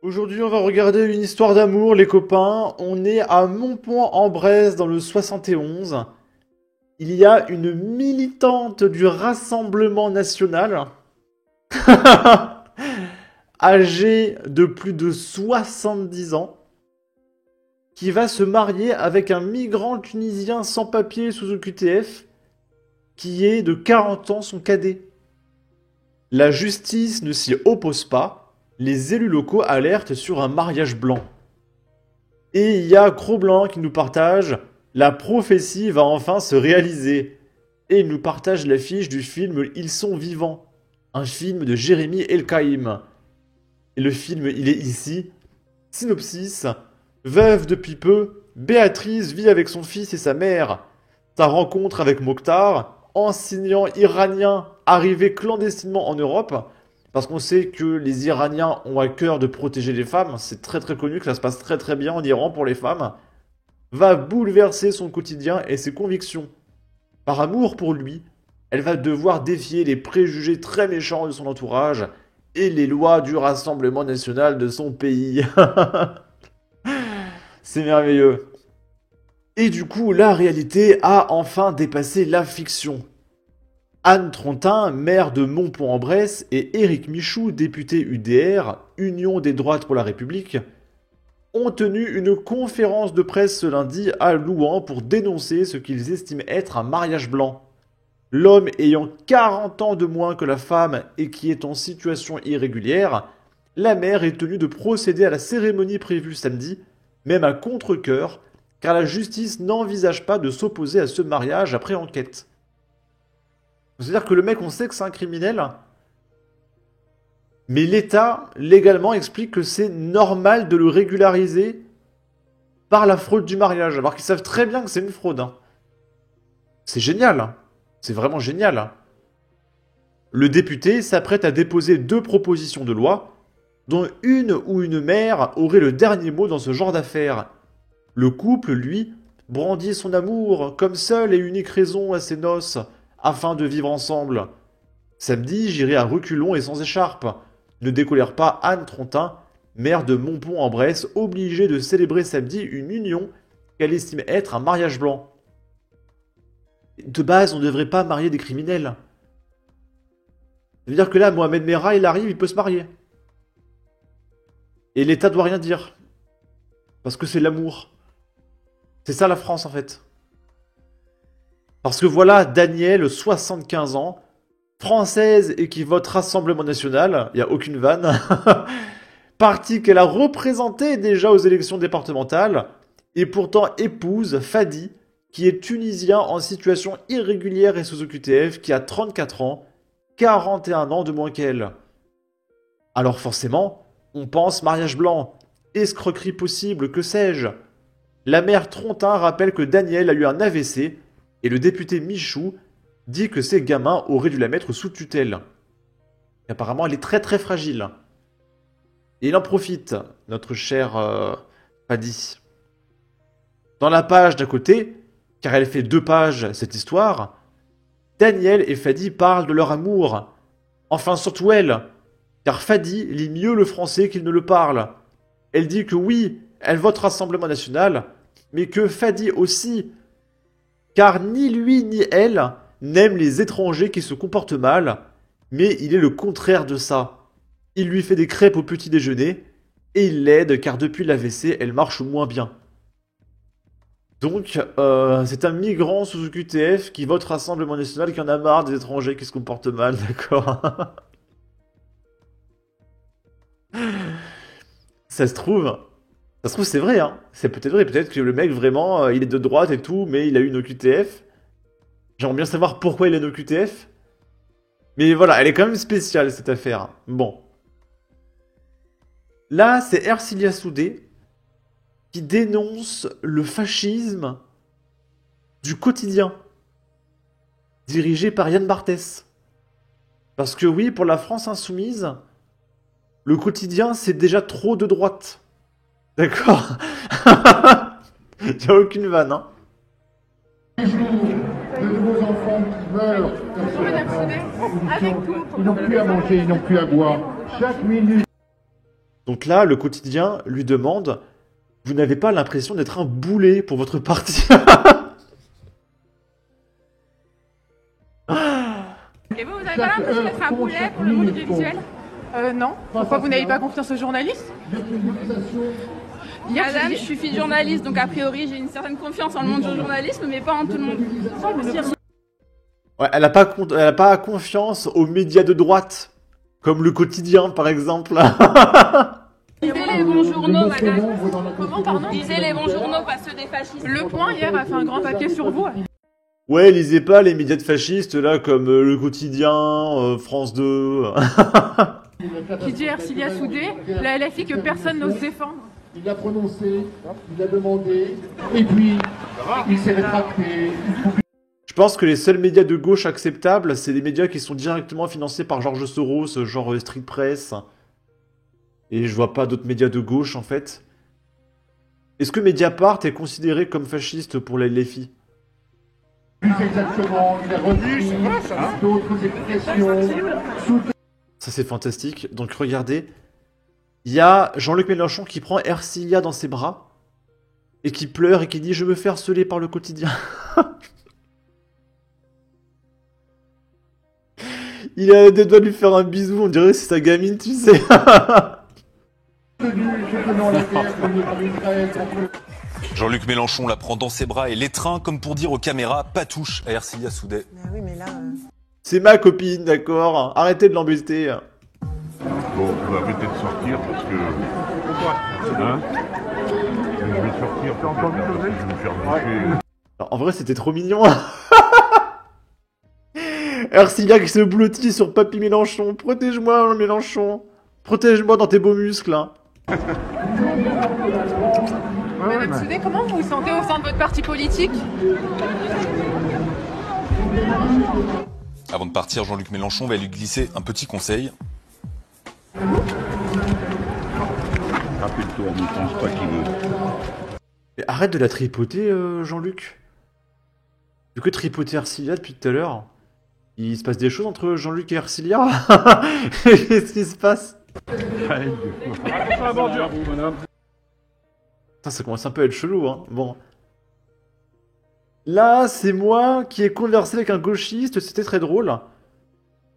Aujourd'hui, on va regarder une histoire d'amour, les copains. On est à Montpont-en-Bresse dans le 71. Il y a une militante du Rassemblement national, âgée de plus de 70 ans, qui va se marier avec un migrant tunisien sans papier sous OQTF, qui est de 40 ans son cadet. La justice ne s'y oppose pas. Les élus locaux alertent sur un mariage blanc. Et il y a Cro-Blanc qui nous partage la prophétie va enfin se réaliser. Et il nous partage l'affiche du film Ils sont vivants, un film de Jérémy Elkaïm. Et le film, il est ici. Synopsis. Veuve depuis peu, Béatrice vit avec son fils et sa mère. Sa rencontre avec Mokhtar, enseignant iranien arrivé clandestinement en Europe, parce qu'on sait que les Iraniens ont à cœur de protéger les femmes, c'est très très connu que ça se passe très très bien en Iran pour les femmes, va bouleverser son quotidien et ses convictions. Par amour pour lui, elle va devoir défier les préjugés très méchants de son entourage et les lois du Rassemblement national de son pays. C'est merveilleux. Et du coup, la réalité a enfin dépassé la fiction. Anne Trontin, maire de Montpont-en-Bresse, et Éric Michou, député UDR, Union des droites pour la République, ont tenu une conférence de presse ce lundi à Louhans pour dénoncer ce qu'ils estiment être un mariage blanc. L'homme ayant 40 ans de moins que la femme et qui est en situation irrégulière, la maire est tenue de procéder à la cérémonie prévue samedi, même à contre-cœur, car la justice n'envisage pas de s'opposer à ce mariage après enquête. C'est-à-dire que le mec, on sait que c'est un criminel, mais l'État, légalement, explique que c'est normal de le régulariser par la fraude du mariage, alors qu'ils savent très bien que c'est une fraude. C'est génial. C'est vraiment génial. Le député s'apprête à déposer 2 propositions de loi, dont une où une mère aurait le dernier mot dans ce genre d'affaires. Le couple, lui, brandit son amour comme seule et unique raison à ses noces, afin de vivre ensemble. Samedi, j'irai à reculons et sans écharpe. Ne décolère pas Anne Trontin, maire de Montpont-en-Bresse, obligée de célébrer samedi une union qu'elle estime être un mariage blanc. De base, on ne devrait pas marier des criminels. Ça veut dire que là, Mohamed Merah, il arrive, il peut se marier. Et l'État doit rien dire. Parce que c'est l'amour. C'est ça la France, en fait. Parce que voilà, Danielle, 75 ans, française et qui vote Rassemblement National, il n'y a aucune vanne, parti qu'elle a représenté déjà aux élections départementales, et pourtant épouse Fadi, qui est tunisien en situation irrégulière et sous OQTF, qui a 34 ans, 41 ans de moins qu'elle. Alors forcément, on pense mariage blanc, escroquerie possible, que sais-je. La mère Trontin rappelle que Daniel a eu un AVC, et le député Michou dit que ces gamins auraient dû la mettre sous tutelle. Et apparemment, elle est très très fragile. Et il en profite, notre cher Fadi. Dans la page d'à côté, car elle fait 2 pages cette histoire, Daniel et Fadi parlent de leur amour. Enfin, surtout elle, car Fadi lit mieux le français qu'il ne le parle. Elle dit que oui, elle vote Rassemblement National, mais que Fadi aussi, car ni lui ni elle n'aiment les étrangers qui se comportent mal, mais il est le contraire de ça. Il lui fait des crêpes au petit déjeuner, et il l'aide car depuis l'AVC, elle marche moins bien. Donc, c'est un migrant sous QTF qui vote Rassemblement National qui en a marre des étrangers qui se comportent mal, d'accord. Ça se trouve, c'est vrai, hein. C'est peut-être vrai, peut-être que le mec vraiment, il est de droite et tout, mais il a eu une OQTF. J'aimerais bien savoir pourquoi il a une OQTF. Mais voilà, elle est quand même spéciale cette affaire. Bon. Là, c'est Ercilia Soudé qui dénonce le fascisme du quotidien, dirigé par Yann Barthès. Parce que oui, pour la France insoumise, le quotidien, c'est déjà trop de droite. D'accord. Il n'y a aucune vanne, hein. De nouveaux enfants qui meurent, ils n'ont plus à manger, ils n'ont plus à boire. Chaque minute. Donc là, le quotidien lui demande, vous n'avez pas l'impression d'être un boulet pour votre parti? Et vous avez pas l'impression d'être un boulet pour le monde audiovisuel? Non. Pourquoi vous n'avez pas confiance aux journalistes? Madame, je suis fille de journaliste, donc a priori j'ai une certaine confiance en le monde du journalisme, mais pas en tout le monde. Ouais, elle a pas confiance aux médias de droite, comme le quotidien par exemple. Lisez les bons journaux, madame. Comment, pardon? Lisez les bons journaux, pas ceux des fascistes. Le Point, hier, a fait un grand papier sur vous. Ouais, lisez pas les médias de fascistes là comme le quotidien, France 2. Qui dit Ercilia Soudé, la LFI que personne n'ose défendre. Il a prononcé, il a demandé, et puis il s'est rétracté. Je pense que les seuls médias de gauche acceptables, c'est les médias qui sont directement financés par George Soros, genre Street Press. Et je vois pas d'autres médias de gauche en fait. Est-ce que Mediapart est considéré comme fasciste pour la LFI? Plus exactement, il a repris d'autres expressions. Ça c'est fantastique. Donc regardez, il y a Jean-Luc Mélenchon qui prend Ercilia dans ses bras et qui pleure et qui dit « Je me fais harceler par le quotidien ». Il a des doigts de lui faire un bisou, on dirait que c'est sa gamine, tu sais. Jean-Luc Mélenchon la prend dans ses bras et l'étreint comme pour dire aux caméras « Pas touche » à Ercilia Soudé. Oui, mais là... C'est ma copine, d'accord? Arrêtez de l'embêter. Bon, on va peut-être sortir parce que... Pourquoi? Hein? Je vais sortir. T'as entendu le mec? Je vais me faire bouffer. Alors, en vrai, c'était trop mignon. Ercilia qui se blottit sur Papy Mélenchon. Protège-moi, Mélenchon. Protège-moi dans tes beaux muscles. Hein. Madame Soudé, comment vous vous sentez au sein de votre parti politique? Avant de partir, Jean-Luc Mélenchon va lui glisser un petit conseil. Rappelle-toi, ne pense pas qu'il veut. Mais arrête de la tripoter, Jean-Luc. Du coup, tripoter Ercilia depuis tout à l'heure. Il se passe des choses entre Jean-Luc et Ercilia? Qu'est-ce qui se passe? Ça commence un peu à être chelou, hein. Bon. Là, c'est moi qui ai conversé avec un gauchiste, c'était très drôle.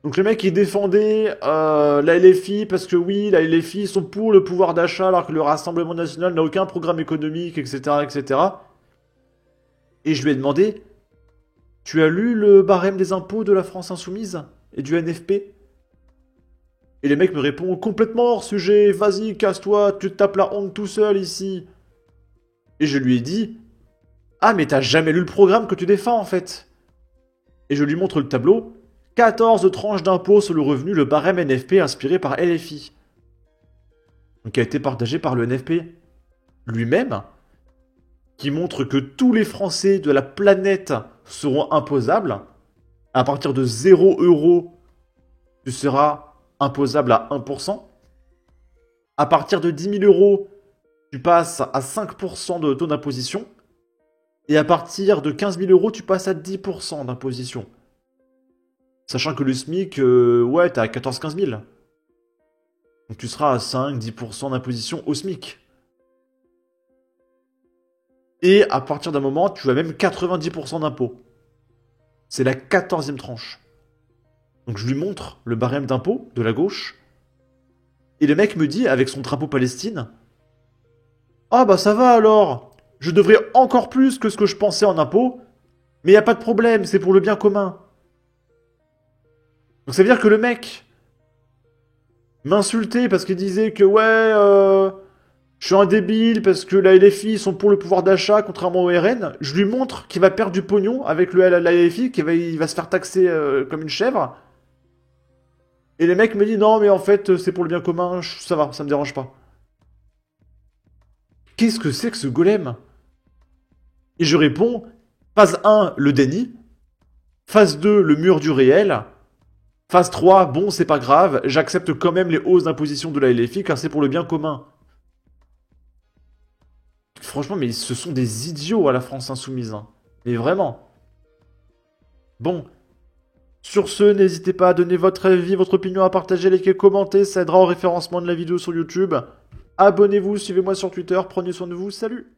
Donc le mec, il défendait la LFI parce que oui, la LFI sont pour le pouvoir d'achat alors que le Rassemblement National n'a aucun programme économique, etc., etc. Et je lui ai demandé, tu as lu le barème des impôts de la France Insoumise et du NFP? Et le mec me répond, complètement hors sujet, vas-y, casse-toi, tu te tapes la honte tout seul ici. Et je lui ai dit, ah mais t'as jamais lu le programme que tu défends en fait. Et je lui montre le tableau, 14 tranches d'impôts sur le revenu, le barème NFP inspiré par LFI. Donc qui a été partagé par le NFP lui-même, qui montre que tous les Français de la planète seront imposables. À partir de 0 €, tu seras imposable à 1%. À partir de 10 000 €, tu passes à 5% de taux d'imposition. Et à partir de 15 000 €, tu passes à 10% d'imposition. Sachant que le SMIC, ouais, t'es à 14-15 000. Donc tu seras à 5-10% d'imposition au SMIC. Et à partir d'un moment, tu as même 90% d'impôt. C'est la 14e tranche. Donc je lui montre le barème d'impôt de la gauche. Et le mec me dit, avec son drapeau Palestine, « Ah bah ça va alors, je devrais encore plus que ce que je pensais en impôt, mais y a pas de problème, c'est pour le bien commun. » Donc ça veut dire que le mec m'insultait parce qu'il disait que ouais, je suis un débile parce que la LFI sont pour le pouvoir d'achat contrairement au RN. Je lui montre qu'il va perdre du pognon avec la LFI, il va se faire taxer comme une chèvre. Et le mec me dit non mais en fait c'est pour le bien commun, ça va, ça me dérange pas. Qu'est-ce que c'est que ce golem? Et je réponds, phase 1, le déni. Phase 2, le mur du réel. Phase 3, bon, c'est pas grave, j'accepte quand même les hausses d'imposition de la LFI car c'est pour le bien commun. Franchement, mais ce sont des idiots à la France Insoumise. Hein. Mais vraiment. Bon. Sur ce, n'hésitez pas à donner votre avis, votre opinion, à partager, liker, commenter, ça aidera au référencement de la vidéo sur YouTube. Abonnez-vous, suivez-moi sur Twitter, prenez soin de vous, salut!